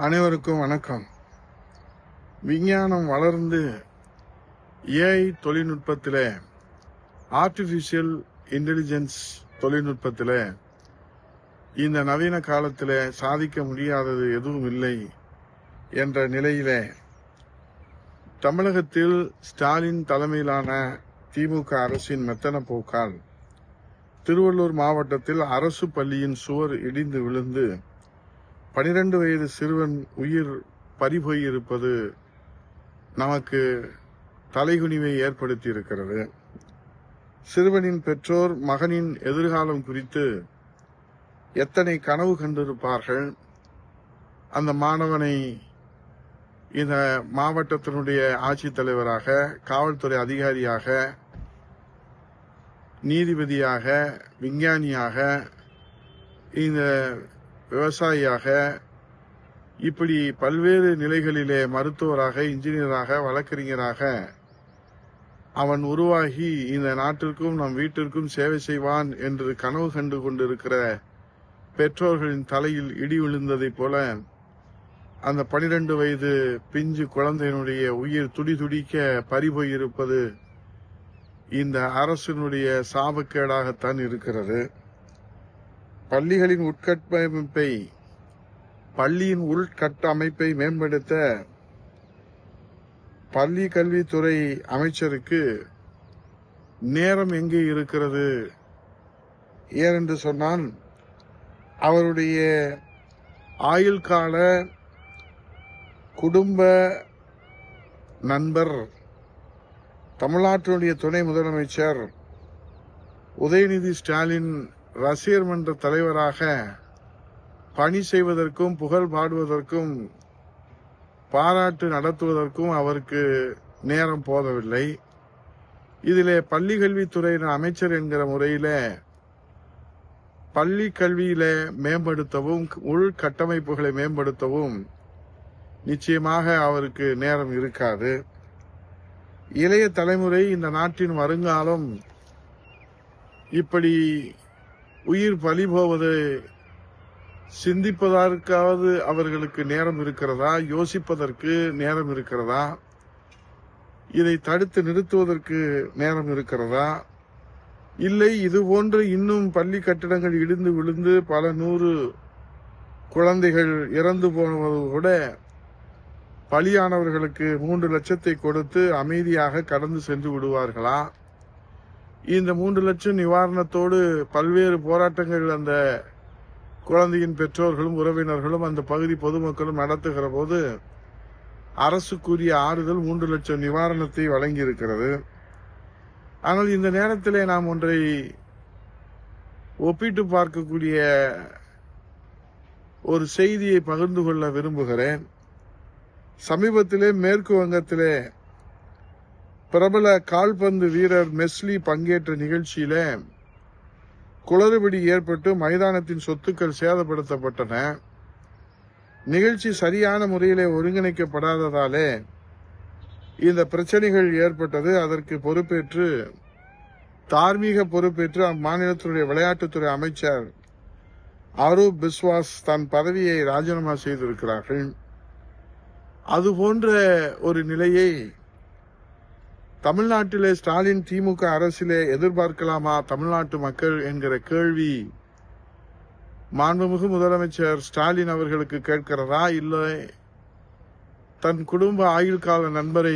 அனைவருக்கும் வணக்கம். விஞ்ஞானம் வளர்ந்து ஏஐ தொழில்நுட்பத்தில், ஆர்டிஃபிஷியல் இன்டெலிஜென்ஸ் தொழில்நுட்பத்தில் இந்த நவீன காலத்தில் சாதிக்க முடியாதது எதுவும் இல்லை என்ற நிலையில தமிழகத்தில் ஸ்டாலின் தலைமையிலான திமுக அரசின் மெத்தன போக்கால் திருவள்ளூர் மாவட்டத்தில் அரசு பள்ளியின் சுவர் இடிந்து விழுந்து 12 வயது சிறுவன் உயிர் பறிபோயிருப்பது நமக்கு தலைகுனிவை ஏற்படுத்தி இருக்கிறது. சிறுவனின் பெற்றோர் மகனின் எதிர்காலம் குறித்து எத்தனை கனவு கண்டிருப்பார்கள். அந்த மாணவனை இந்த மாவட்டத்தினுடைய ஆட்சித்தலைவராக, காவல்துறை அதிகாரியாக, நீதிபதியாக, விஞ்ஞானியாக, இந்த விவசாயியாக, இப்படி பல்வேறு நிலைகளிலே மருத்துவராக, இன்ஜினியராக, வழக்கறிஞராக அவன் உருவாகி இந்த நாட்டிற்கும் நம் வீட்டிற்கும் சேவை செய்வான் என்று கனவு கண்டு கொண்டிருக்கிற பெற்றோர்களின் தலையில் இடி விழுந்ததைப் போல அந்த 12 வயது பிஞ்சு குழந்தையினுடைய உயிர் துடிதுடிக்க பறிபோயிருப்பது இந்த அரசினுடைய சாபக்கேடாகத்தான் இருக்கிறது. பள்ளியின் உள்கட்டமைப்பை மேம்படுத்த பள்ளி கல்வித்துறை அமைச்சருக்கு நேரம் எங்கே இருக்கிறது? ஏனென்று சொன்னால், அவருடைய ஆயுள் கால குடும்ப நண்பர் தமிழ்நாட்டினுடைய துணை முதலமைச்சர் உதயநிதி ஸ்டாலின் ரசிகர் மன்ற தலைவராக பணி செய்வதற்கும், புகழ் பாடுவதற்கும், பாராட்டு நடத்துவதற்கும் அவருக்கு நேரம் போதவில்லை. இதிலே பள்ளி கல்வித்துறையின் அமைச்சர் என்கிற முறையில பள்ளி கல்வியில மேம்படுத்தவும், உள்கட்டமைப்புகளை மேம்படுத்தவும் நிச்சயமாக அவருக்கு நேரம் இருக்காது. இளைய தலைமுறை, இந்த நாட்டின் வருங்காலம் இப்படி உயிர் பலி போவது சிந்திப்பதற்காவது அவர்களுக்கு நேரம் இருக்கிறதா? யோசிப்பதற்கு நேரம் இருக்கிறதா? இதை தடுத்து நிறுத்துவதற்கு நேரம் இருக்கிறதா? இல்லை, இது போன்று இன்னும் பள்ளி கட்டிடங்கள் இடிந்து விழுந்து பல 100 குழந்தைகள் இறந்து போனது கூட பலியானவர்களுக்கு 3 லட்சத்தை கொடுத்து அமைதியாக கடந்து சென்று விடுவார்களா? இந்த 3 லட்சம் நிவாரணத்தோடு பல்வேறு போராட்டங்கள் அந்த குழந்தையின் பெற்றோர்களும் உறவினர்களும் அந்த பகுதி பொதுமக்களும் நடத்துகிற போது அரசுக்குரிய ஆறுதல் 3 லட்சம் நிவாரணத்தை வழங்கியிருக்கிறது. ஆனால் இந்த நேரத்திலே நாம் ஒன்றை ஒப்பிட்டு பார்க்கக்கூடிய ஒரு செய்தியை பகிர்ந்து கொள்ள விரும்புகிறேன். சமீபத்திலே மேற்கு வங்கத்திலே பிரபல கால்பந்து வீரர் மெஸ்லி பங்கேற்ற நிகழ்ச்சியில குளறுபடி ஏற்பட்டு மைதானத்தின் சொத்துக்கள் சேதப்படுத்தப்பட்டன. நிகழ்ச்சி சரியான முறையிலே ஒருங்கிணைக்கப்படாததாலே இந்த பிரச்சனைகள் ஏற்பட்டது. அதற்கு பொறுப்பேற்று, தார்மீக பொறுப்பேற்று அம்மாநிலத்தினுடைய விளையாட்டுத்துறை அமைச்சர் ஆரூப் பிஸ்வாஸ் தன் பதவியை ராஜினாமா செய்திருக்கிறார்கள். அதுபோன்ற ஒரு நிலையை தமிழ்நாட்டிலே ஸ்டாலின் திமுக அரசிலே எதிர்பார்க்கலாமா தமிழ்நாட்டு மக்கள் என்கிற கேள்வி மாண்புமிகு முதலமைச்சர் ஸ்டாலின் அவர்களுக்கு கேட்கிறதா? இல்லை, தன் குடும்ப ஆயுள் கால நண்பரை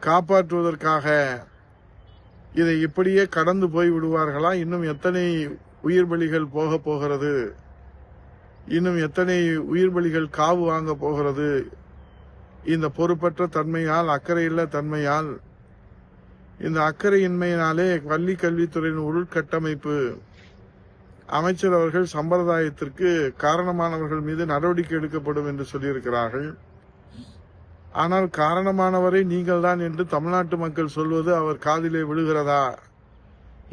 காப்பாற்றுவதற்காக இதை இப்படியே கடந்து போய் விடுவார்களா? இன்னும் எத்தனை உயிர் பலிகள் போக போகிறது? இன்னும் எத்தனை உயிர் பலிகள் காவு வாங்க போகிறது? இந்த பொறுப்பற்ற தன்மையால், அக்கறையில்ல தன்மையால், இந்த அக்கறையின்மையினாலே பள்ளி கல்வித்துறையின் உள்கட்டமைப்பு அமைச்சர் அவர்கள் சம்பிரதாயத்திற்கு காரணமானவர்கள் மீது நடவடிக்கை எடுக்கப்படும் என்று சொல்லியிருக்கிறார்கள். ஆனால் காரணமானவரை நீங்கள் தான் என்று தமிழ்நாட்டு மக்கள் சொல்வது அவர் காதிலே விழுகிறதா?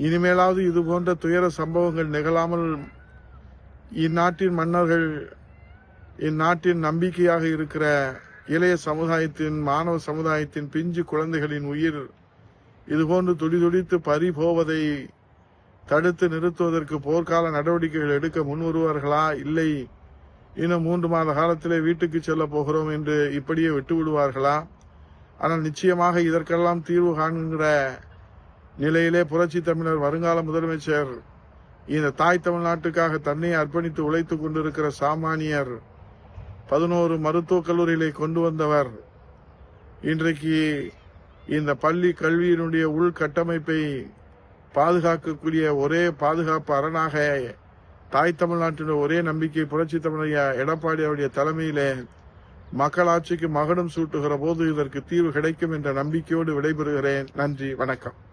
இனிமேலாவது இது போன்ற துயர சம்பவங்கள் நிகழாமல் இந்நாட்டின் மன்னர்கள், இந்நாட்டின் நம்பிக்கையாக இருக்கிற இளைய சமுதாயத்தின், மாணவ சமுதாயத்தின் பிஞ்சு குழந்தைகளின் உயிர் இதுபோன்று துடிதுடித்து பறி போவதை தடுத்து நிறுத்துவதற்கு போர்க்கால நடவடிக்கைகள் எடுக்க முன் வருவார்களா? இல்லை, இன்னும் 3 மாத காலத்திலே வீட்டுக்கு செல்ல போகிறோம் என்று இப்படியே விட்டு விடுவார்களா? ஆனால் நிச்சயமாக இதற்கெல்லாம் தீர்வு காண்கிற நிலையிலே புரட்சி தமிழர் வருங்கால முதலமைச்சர், இந்த தாய் தமிழ்நாட்டுக்காக தன்னை அர்ப்பணித்து உழைத்துக் கொண்டிருக்கிற சாமானியர், 11 மருத்துவக் கல்லூரிகளை கொண்டு வந்தவர், இன்றைக்கு இந்த பள்ளி கல்வியினுடைய உள்கட்டமைப்பை பாதுகாக்கக்கூடிய ஒரே பாதுகாப்பு அரணாக தாய் தமிழ்நாட்டினுடைய ஒரே நம்பிக்கை புரட்சி தமிழர் எடப்பாடி அவருடைய தலைமையிலே மக்களாட்சிக்கு மகுடம் சூட்டுகிற போது இதற்கு தீர்வு கிடைக்கும் என்ற நம்பிக்கையோடு விடைபெறுகிறேன். நன்றி, வணக்கம்.